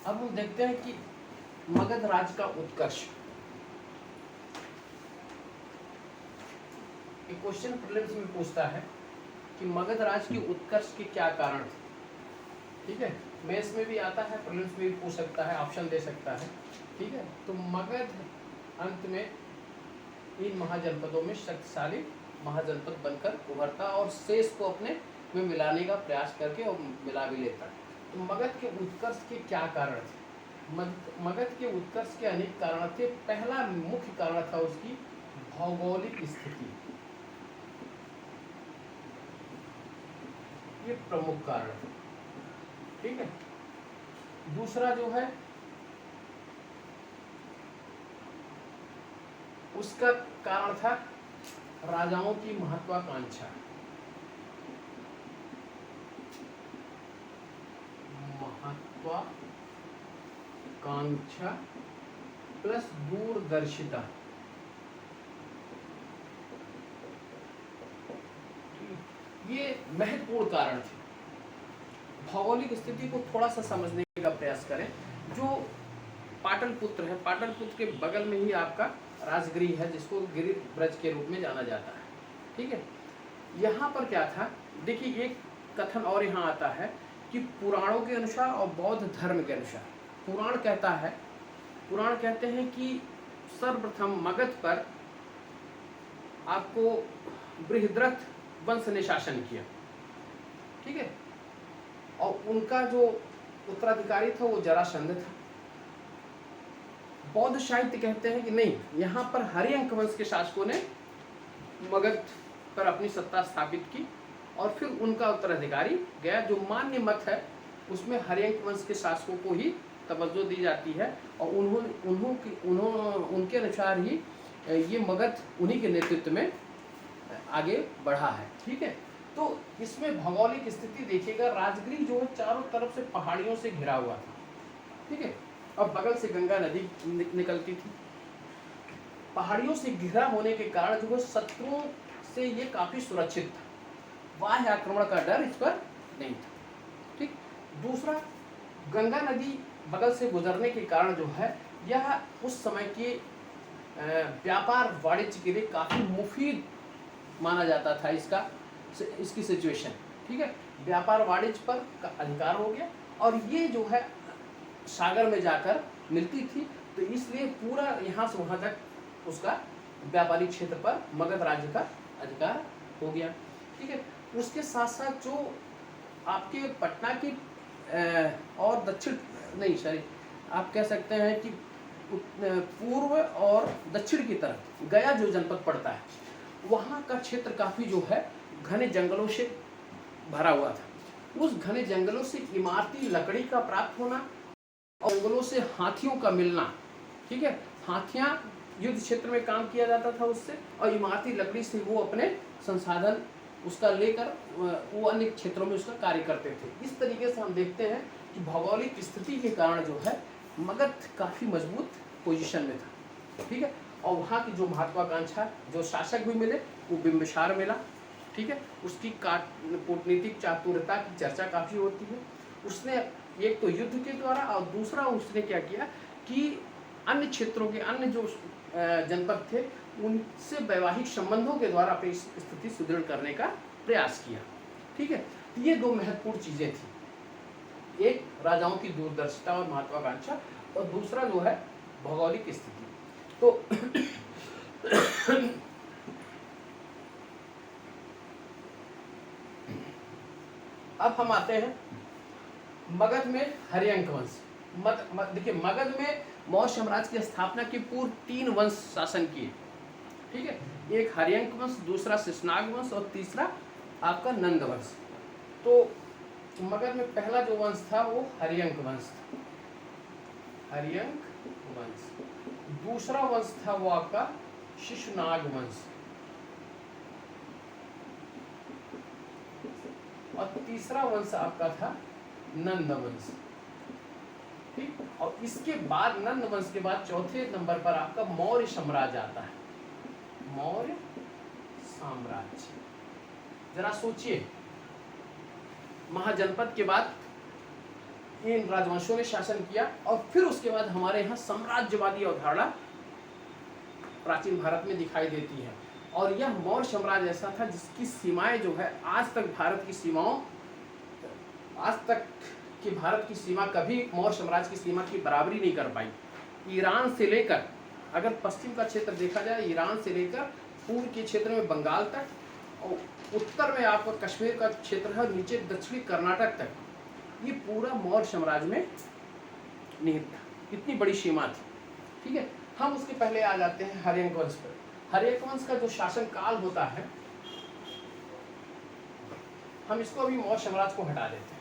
अब हम देखते हैं कि मगध राज्य का उत्कर्ष। एक क्वेश्चन प्रीलिम्स में पूछता है कि मगध राज्य के उत्कर्ष के क्या कारण थे। ठीक है, मेंस में भी आता है, प्रीलिम्स में भी पूछ सकता है, ऑप्शन दे सकता है। ठीक है, तो मगध अंत में इन महाजनपदों में शक्तिशाली महाजनपद बनकर उभरता और शेष को अपने में मिलाने का प्रयास करके और मिला भी लेता है। तो मगध के उत्कर्ष के क्या कारण थे? मगध के उत्कर्ष के अनेक कारण थे। पहला मुख्य कारण था उसकी भौगोलिक स्थिति, ये प्रमुख कारण है। ठीक है, दूसरा जो है उसका कारण था राजाओं की महत्वाकांक्षा। महत्वाकांक्षा प्लस दूरदर्शिता। ये महत्वपूर्ण कारण थे। भौगोलिक स्थिति को थोड़ा सा समझने का प्रयास करें। जो पाटलिपुत्र है, पाटलिपुत्र के बगल में ही आपका राजगृह है, जिसको गिरिब्रज के रूप में जाना जाता है। ठीक है, यहाँ पर क्या था, देखिए एक कथन और यहाँ आता है कि पुराणों के अनुसार और बौद्ध धर्म के अनुसार, पुराण कहते हैं कि सर्वप्रथम मगध पर आपको बृहद्रथ वंश ने शासन किया। ठीक है, और उनका जो उत्तराधिकारी था वो जरासंध था। बौद्ध साहित्य कहते हैं कि नहीं, यहाँ पर हर्यंक वंश के शासकों ने मगध पर अपनी सत्ता स्थापित की और फिर उनका उत्तराधिकारी गया। जो मान्य मत है उसमें हर्यंक वंश के शासकों को ही तवज्जो दी जाती है और उनके अनुसार ही ये मगध उन्हीं के नेतृत्व में आगे बढ़ा है। ठीक है, तो इसमें भौगोलिक स्थिति देखिएगा, राजगृह जो है चारों तरफ से पहाड़ियों से घिरा हुआ था। ठीक है, और बगल से गंगा नदी निकलती थी। पहाड़ियों से घिरा होने के कारण जो है शत्रुओं से ये काफी सुरक्षित था, बाह्य आक्रमण का डर इस पर नहीं था। ठीक, दूसरा गंगा नदी बगल से गुजरने के कारण जो है यह उस समय के व्यापार वाणिज्य के लिए काफी मुफीद माना जाता था इसकी सिचुएशन। ठीक है, व्यापार वाणिज्य पर अधिकार हो गया और ये जो है सागर में जाकर मिलती थी, तो इसलिए पूरा यहाँ से वहाँ तक उसका व्यापारिक क्षेत्र पर मगध राज्य का अधिकार हो गया। ठीक है, उसके साथ साथ जो आपके पटना की और दक्षिण नहीं सॉरी आप कह सकते हैं कि पूर्व और दक्षिण की तरफ गया जो जनपद पड़ता है, वहाँ का क्षेत्र काफ़ी जो है घने जंगलों से भरा हुआ था। उस घने जंगलों से इमारती लकड़ी का प्राप्त होना और जंगलों से हाथियों का मिलना। ठीक है, हाथियाँ युद्ध क्षेत्र में काम किया जाता था उससे, और इमारती लकड़ी से वो अपने संसाधन उसका लेकर वो अन्य क्षेत्रों में उसका कार्य करते थे। इस तरीके से हम देखते हैं कि भौगोलिक स्थिति के कारण जो है मगध काफ़ी मजबूत पोजीशन में था। ठीक है, और वहाँ की जो महत्वाकांक्षा, जो शासक भी मिले वो बिंबिसार मिला। ठीक है, उसकी कूटनीतिक चातुरता की चर्चा काफ़ी होती है। उसने एक तो युद्ध के द्वारा और दूसरा उसने क्या किया कि अन्य क्षेत्रों के अन्य जो जनपद थे उनसे वैवाहिक संबंधों के द्वारा अपनी स्थिति सुदृढ़ करने का प्रयास किया। ठीक है, ये दो महत्वपूर्ण चीज़ें थी, एक राजाओं की दूरदर्शिता और महत्वाकांक्षा और दूसरा जो है भौगोलिक स्थिति। तो अब हम आते हैं मगध में हर्यंक वंश। देखिए मगध में मौर्य साम्राज्य की स्थापना के पूर्व 3 वंश शासन किए। ठीक है, एक हर्यंक वंश, दूसरा शिशनाग वंश और तीसरा आपका नंद वंश। तो मगध में पहला जो वंश था वो हर्यंक वंश था, हर्यंक वंश। दूसरा वंश था वो आपका शिशुनाग वंश और तीसरा वंश आपका था नंद वंश। ठीक, और इसके बाद नंद वंश के बाद चौथे नंबर पर आपका मौर्य साम्राज्य आता है, मौर्य साम्राज्य। जरा सोचिए, महाजनपद के बाद इन राजवंशों ने शासन किया। और फिर उसके बाद हमारे यहाँ साम्राज्यवादी अवधारणा प्राचीन भारत में दिखाई देती है। और यह मौर्य साम्राज्य ऐसा था जिसकी सीमाएं जो है आज तक भारत की सीमाओं, आज तक कि भारत की सीमा कभी मौर्य साम्राज्य की सीमा की बराबरी नहीं कर पाई। ईरान से लेकर, अगर पश्चिम का क्षेत्र देखा जाए, ईरान से लेकर पूर्व के क्षेत्र में बंगाल तक, और उत्तर में आपका कश्मीर का क्षेत्र है, नीचे दक्षिणी कर्नाटक तक, ये पूरा मौर्य साम्राज्य में निहित था। इतनी बड़ी सीमा थी। ठीक है, हम उसके पहले आ जाते हैं हर्यक वंश पर। हर्यक वंश का जो शासन काल होता है, हम इसको अभी मौर्य साम्राज्य को हटा देते हैं।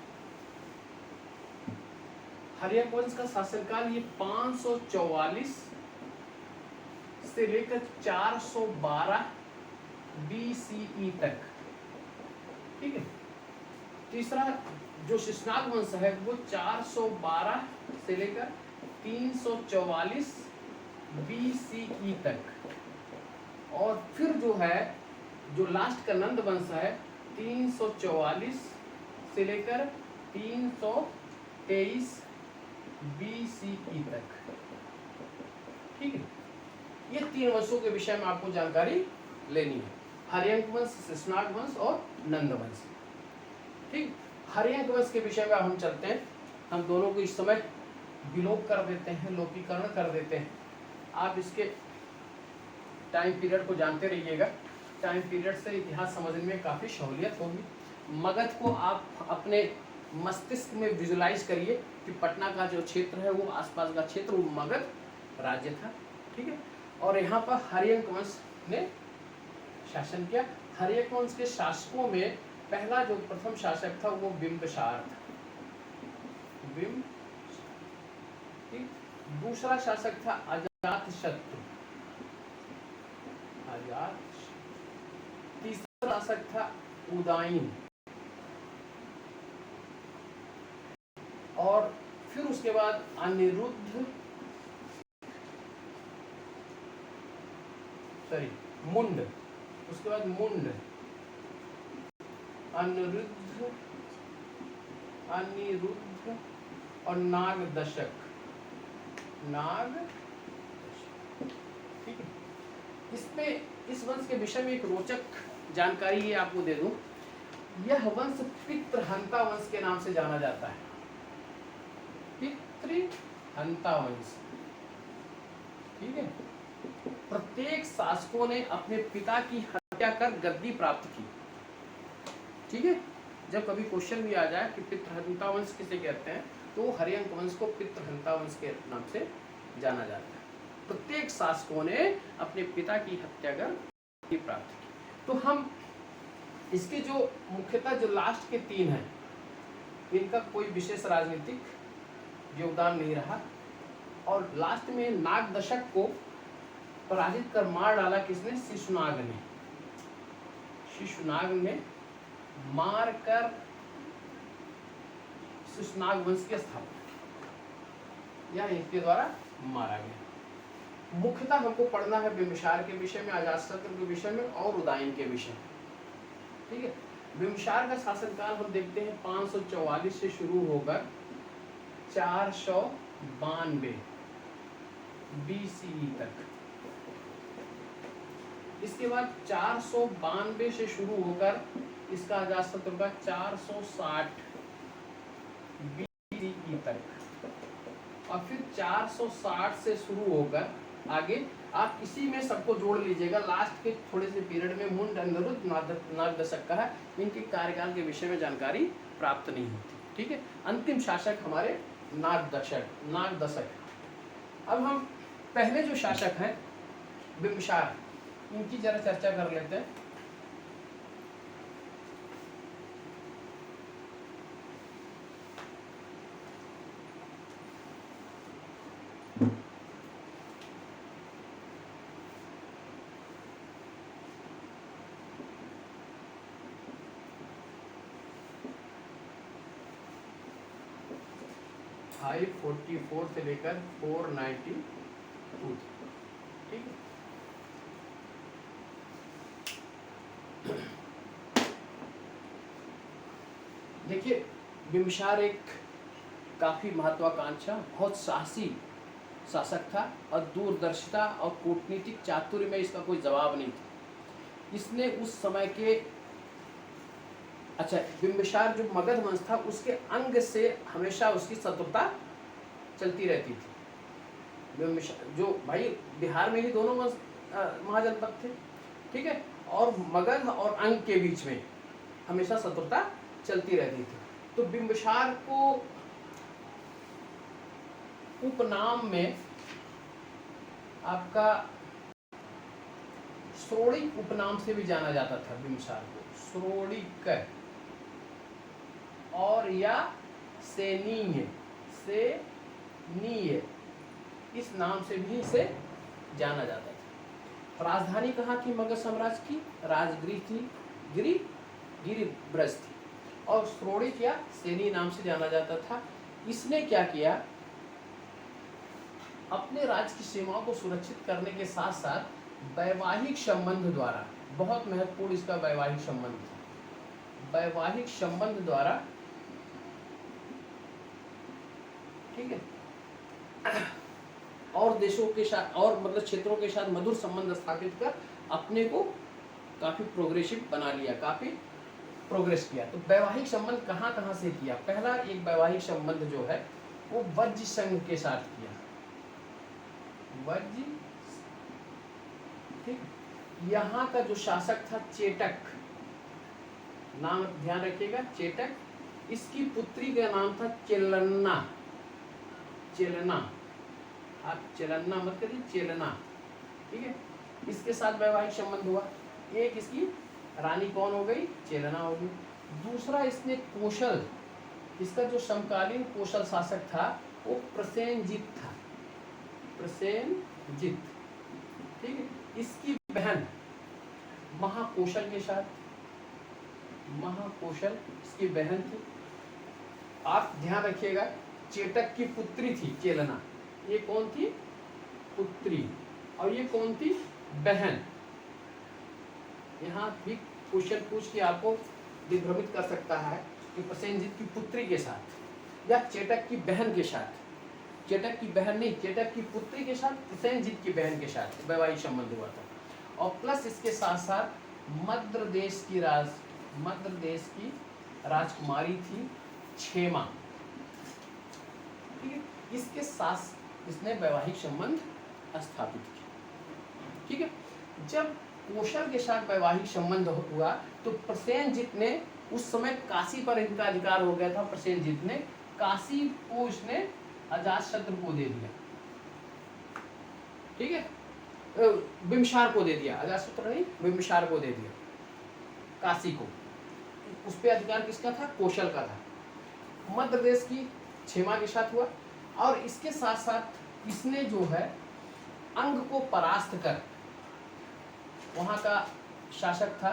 हर्यक वंश का शासनकाल ये 544 से लेकर 412 BCE तक। ठीक है, तीसरा जो शिशुनाग वंश है वो 412 से लेकर 344 BCE तक। और फिर जो है, जो लास्ट का नंद वंश है, 344 से लेकर 323 BCE तक। ठीक है, ये 3 वंशों के विषय में आपको जानकारी लेनी है, हर्यक वंश, शिशुनाग वंश और नंद वंश। ठीक, हर्यक वंश के विषय में हम चलते हैं। हम दोनों को इस समय विलोप कर देते हैं, लोकीकरण कर देते हैं। आप इसके टाइम पीरियड को जानते रहिएगा। टाइम पीरियड से इतिहास समझने में काफ़ी सहूलियत होगी। मगध को आप अपने मस्तिष्क में विजुलाइज करिए कि पटना का जो क्षेत्र है वो आसपास का क्षेत्र वो मगध राज्य था। ठीक है, और यहाँ पर हर्यक वंश ने शासन किया। हर्यक वंश के शासकों में पहला जो प्रथम शासक था वो बिंबिसार था। ठीक, दूसरा शासक था अजातशत्रु। तीसरा शासक था उदयन। और फिर उसके बाद मुंड, उसके बाद मुंड, अनिरुद्ध और नागदशक। ठीक है, इसमें इस वंश के विषय में एक रोचक जानकारी ये आपको दे दूं। यह वंश पितृहंता वंश के नाम से जाना जाता है। पितृहंता वंश। ठीक है, प्रत्येक शासकों ने अपने पिता की हत्या कर गद्दी प्राप्त की। ठीक है, जब कभी क्वेश्चन भी आ जाए कि पितृहंता वंश किसे कहते हैं, तो हर्यक वंश को पितृहंता वंश के नाम से जाना जाता है। प्रत्येक शासकों ने अपने पिता की हत्या कर गद्दी प्राप्त की। तो हम इसके जो मुख्यतः जो लास्ट के 3 हैं, इनका कोई विशेष राजनीतिक योगदान नहीं रहा। और लास्ट में नागदशक को पराजित कर मार डाला किसने? शिशुनाग ने। शिशुनाग ने मार कर शिशुनाग वंश की स्थापना, या इनके द्वारा मारा गया। मुख्यतः हमको पढ़ना है बिंबिसार के विषय में, अजातशत्रु के विषय में और उदयन के विषय में। ठीक है, बिंबिसार का शासनकाल हम देखते हैं 544 से शुरू होकर 492 BCE तक। इसके बाद 492 से शुरू होकर इसका अजातशत्रु का 460 BCE तक। और फिर 460 से शुरू होकर आगे आप इसी में सबको जोड़ लीजिएगा। लास्ट के थोड़े से पीरियड में मुंड, अनिरुद्ध, नागदशक का है, इनके कार्यकाल के विषय में जानकारी प्राप्त नहीं होती। ठीक है, अंतिम शासक हमारे नागदशक। अब हम पहले जो शासक हैं बिंबिसार, इनकी जरा चर्चा कर लेते हैं। हाई 44 से लेकर 492। ठीक है, देखिए बिंबिसार एक काफ़ी महत्वाकांक्षा, बहुत साहसी शासक था और दूरदर्शिता और कूटनीतिक चातुर्य में इसका कोई जवाब नहीं था। इसने उस समय के अच्छा बिंबिसार जो मगध वंश था उसके अंग से हमेशा उसकी शत्रुता चलती रहती थी। बिंबिसार जो भाई बिहार में ही दोनों वंश महाजनपद थे, ठीक है, और मगध और अंग के बीच में हमेशा शत्रुता चलती रहती थी। तो बिंबिसार को उपनाम में आपका श्रोणिक उपनाम से भी जाना जाता था बिंबिसार को, श्रोणिक और या सेनीय इस नाम से भी इसे जाना जाता था। राजधानी कहाँ थी मगध साम्राज्य की? राजगृह थी, गिरिब्रज थी, और श्रोणिक या सेनी नाम से जाना जाता था। इसने क्या किया, अपने राज्य की सीमाओं को सुरक्षित करने के साथ साथ वैवाहिक संबंध द्वारा, बहुत महत्वपूर्ण इसका वैवाहिक संबंध था, वैवाहिक संबंध द्वारा, ठीक है, और देशों के साथ और मतलब क्षेत्रों के साथ मधुर संबंध स्थापित कर अपने को काफी प्रोग्रेसिव बना लिया, काफी प्रोग्रेस किया। तो वैवाहिक संबंध कहाँ कहाँ से किया? पहला एक वैवाहिक संबंध जो है वो वज्र संघ के साथ किया, वज्र, ठीक। यहाँ का जो शासक था चेटक, नाम ध्यान रखिएगा, चेटक, इसकी पुत्री का नाम था चेलन्ना, आप चेलन्ना मत करिए, चेलना, ठीक है। इसके साथ वैवाहिक संबंध हुआ। एक इसकी रानी कौन हो गई? चेलना हो गई। दूसरा इसने कौशल, इसका जो समकालीन कौशल शासक था वो प्रसेनजित था, प्रसेनजित, ठीक है। इसकी बहन महाकौशल के साथ, महाकौशल इसकी बहन थी। आप ध्यान रखिएगा, चेटक की पुत्री थी चेलना, ये कौन थी? पुत्री, और ये कौन थी? बहन। यहाँ भी क्वेश्चन पूछ के आपको दिग्भ्रमित कर सकता है कि प्रसेनजित की पुत्री के साथ या चेटक की बहन के साथ, चेटक की बहन नहीं, चेटक की पुत्री के साथ प्रसेनजित की बहन के साथ वैवाहिक संबंध हुआ था। और प्लस इसके साथ साथ मद्र देश की राजकुमारी थी क्षेमा, ठीक है। इसके साथ इसने वैवाहिक संबंध स्थापित किया, ठीक है। जब कौशल के साथ वैवाहिक संबंध हुआ तो प्रसेनजित ने, उस समय काशी पर इनका अधिकार हो गया था, प्रसेनजित ने काशी को इसने अजातशत्रु को दे दिया, ठीक है, बिंबिसार को दे दिया, अजातशत्रु नहीं बिंबिसार को दे दिया काशी को। उस पे अधिकार किसका था? कौशल का था। मध्य प्रदेश की क्षेमा के साथ हुआ, और इसके साथ साथ इसने जो है अंग को परास्त कर, वहाँ का शासक था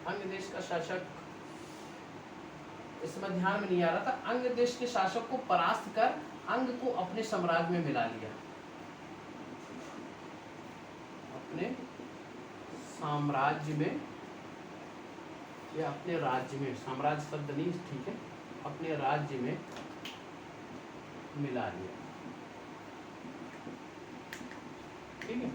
अंग देश का शासक, इसमें ध्यान में नहीं आ रहा था, अंग देश के शासक को परास्त कर अंग को अपने साम्राज्य में मिला लिया, अपने साम्राज्य में या अपने राज्य में, साम्राज्य शब्द नहीं ठीक है, अपने राज्य में मिला लिया, ठीक है।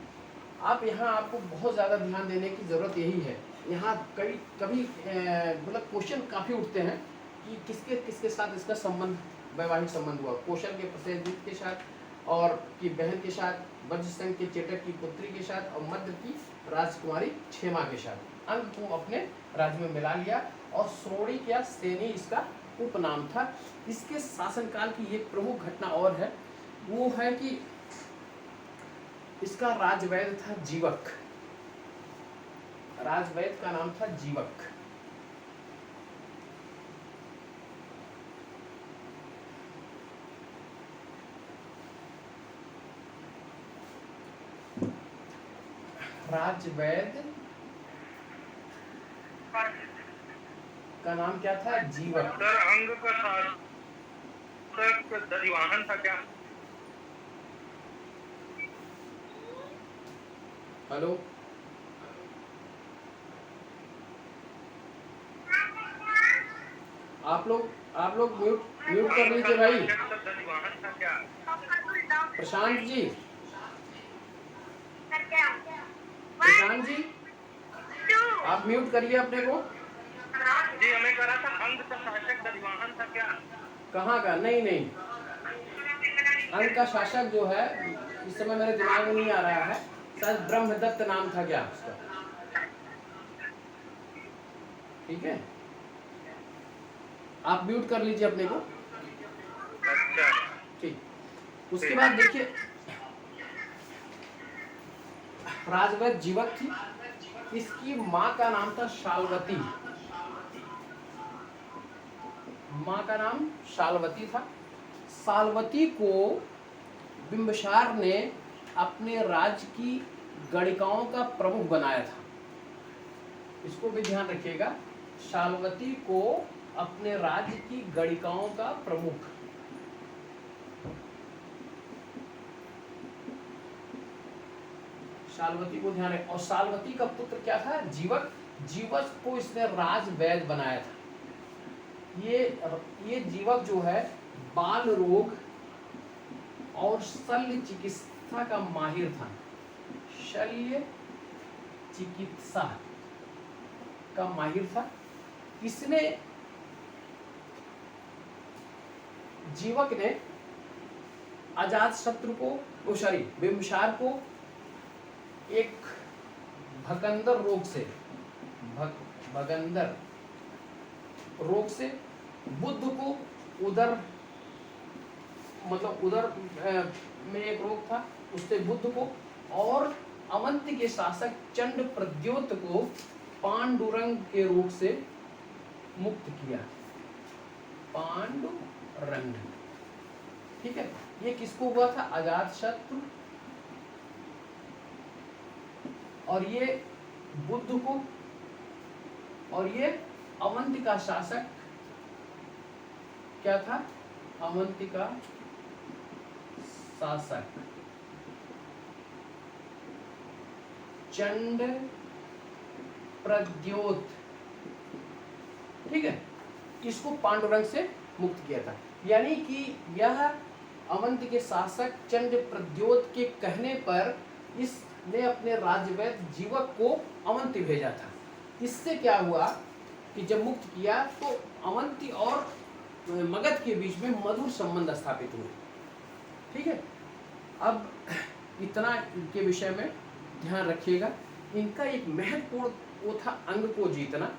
आप यहाँ आपको बहुत ज़्यादा ध्यान देने की ज़रूरत यही है। यहाँ कभी मतलब क्वेश्चन काफ़ी उठते हैं कि किसके किसके साथ इसका संबंध, वैवाहिक संबंध हुआ, कौशल के प्रसेनजित के साथ और की बहन के साथ, वज्रसंघ के चेटक की पुत्री के साथ, और मध्य की राजकुमारी क्षेमा के साथ अंग को अपने राज्य में मिला लिया। और श्रोणिक या सेनी इसका उपनाम था। इसके शासनकाल की एक प्रमुख घटना और है, वो है कि इसका राजवैद्य था जीवक, राजवैद्य का नाम था जीवक। राजवैद्य का नाम क्या था? जीवक। सर अंग का शासक दधिवाहन था क्या? हेलो, आप लोग म्यूट म्यूट कर लीजिए भाई। प्रशांत जी, प्रशांत जी, आप म्यूट करिए अपने को। जी हमें करा था अंग का शासक दधिवाहन था क्या? कहाँ का? नहीं नहीं, अंग का शासक जो है इस समय मेरे दिमाग में नहीं आ रहा है, शायद ब्रह्मदत्त नाम था क्या उसका। ठीक है, आप म्यूट कर लीजिए अपने को। अच्छा ठीक, उसके बाद देखिए राजवैद्य जीवक थी, इसकी माँ का नाम था शालवती। माँ का नाम शालवती था। शालवती को बिंबिसार ने अपने राज्य की गणिकाओं का प्रमुख बनाया था। इसको भी ध्यान रखिएगा, शालवती को अपने राज्य की गणिकाओं का प्रमुख। शालवती को ध्यान रखें। और शालवती का पुत्र क्या था? जीवक। जीवक को इसने राजवैद्य बनाया था। ये जीवक जो है बाल रोग और शल्य चिकित्सा का माहिर था। शल्य चिकित्सा का माहिर था। इसने जीवक ने अजातशत्रु को सॉरी बिंबिसार को एक भगंदर रोग से भगंदर रोग से, बुद्ध को उदर मतलब उदर में एक रोग था उससे बुद्ध को, और अवंती के शासक चंड प्रद्योत को पांडुरंग के रोग से मुक्त किया। पांडुरंग, ठीक है। ये किसको हुआ था? अजातशत्रु। और ये बुद्ध को, और ये अवंती का शासक क्या था? अवंती का शासक चंड प्रद्योत, ठीक है। इसको पांडुरंग से मुक्त किया था। यानी कि यह अवंती के शासक चंड प्रद्योत के कहने पर इसने अपने राजवैद्य जीवक को अवंती भेजा था। इससे क्या हुआ कि जब मुक्त किया तो अवंती और मगध के बीच में मधुर संबंध स्थापित हुए, ठीक है। अब इतना इनके विषय में ध्यान रखिएगा। इनका एक महत्वपूर्ण वो था अंग को जीतना,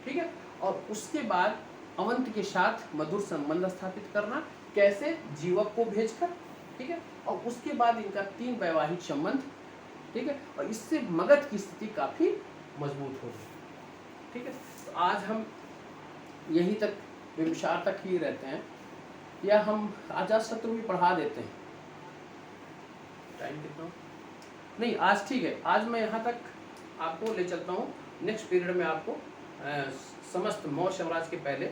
ठीक है। और उसके बाद अवंत के साथ मधुर संबंध स्थापित करना, कैसे? जीवक को भेजकर, ठीक है। और उसके बाद इनका 3 वैवाहिक संबंध, ठीक है। और इससे मगध की स्थिति काफी मजबूत हो गई, ठीक है। तो आज हम यहीं तक बिंबिसार तक ही रहते हैं, या हम अजातशत्रु भी पढ़ा देते हैं। टाइम कितना? नहीं, आज ठीक है, आज मैं यहाँ तक आपको ले चलता हूँ। नेक्स्ट पीरियड में आपको समस्त मौर्य साम्राज्य के पहले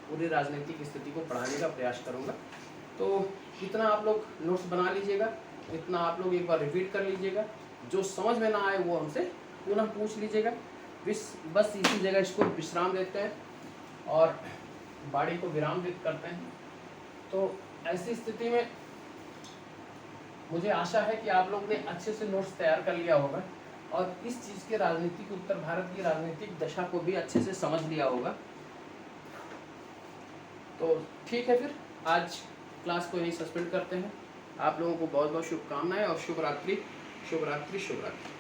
पूरी राजनीतिक स्थिति को पढ़ाने का प्रयास करूँगा। तो इतना आप लोग नोट्स बना लीजिएगा, इतना आप लोग एक बार रिपीट कर लीजिएगा। जो समझ में ना आए वो हमसे पुनः पूछ लीजिएगा। बस इसी जगह इसको विश्राम देते हैं और बाड़ी को विराम करते हैं। तो ऐसी स्थिति में मुझे आशा है कि आप लोग ने अच्छे से नोट्स तैयार कर लिया होगा और इस चीज़ के राजनीतिक, उत्तर भारत की राजनीतिक दशा को भी अच्छे से समझ लिया होगा। तो ठीक है, फिर आज क्लास को यहीं सस्पेंड करते हैं। आप लोगों को बहुत बहुत शुभकामनाएं और शुभ रात्रि, शुभ रात्रि, शुभ रात्रि।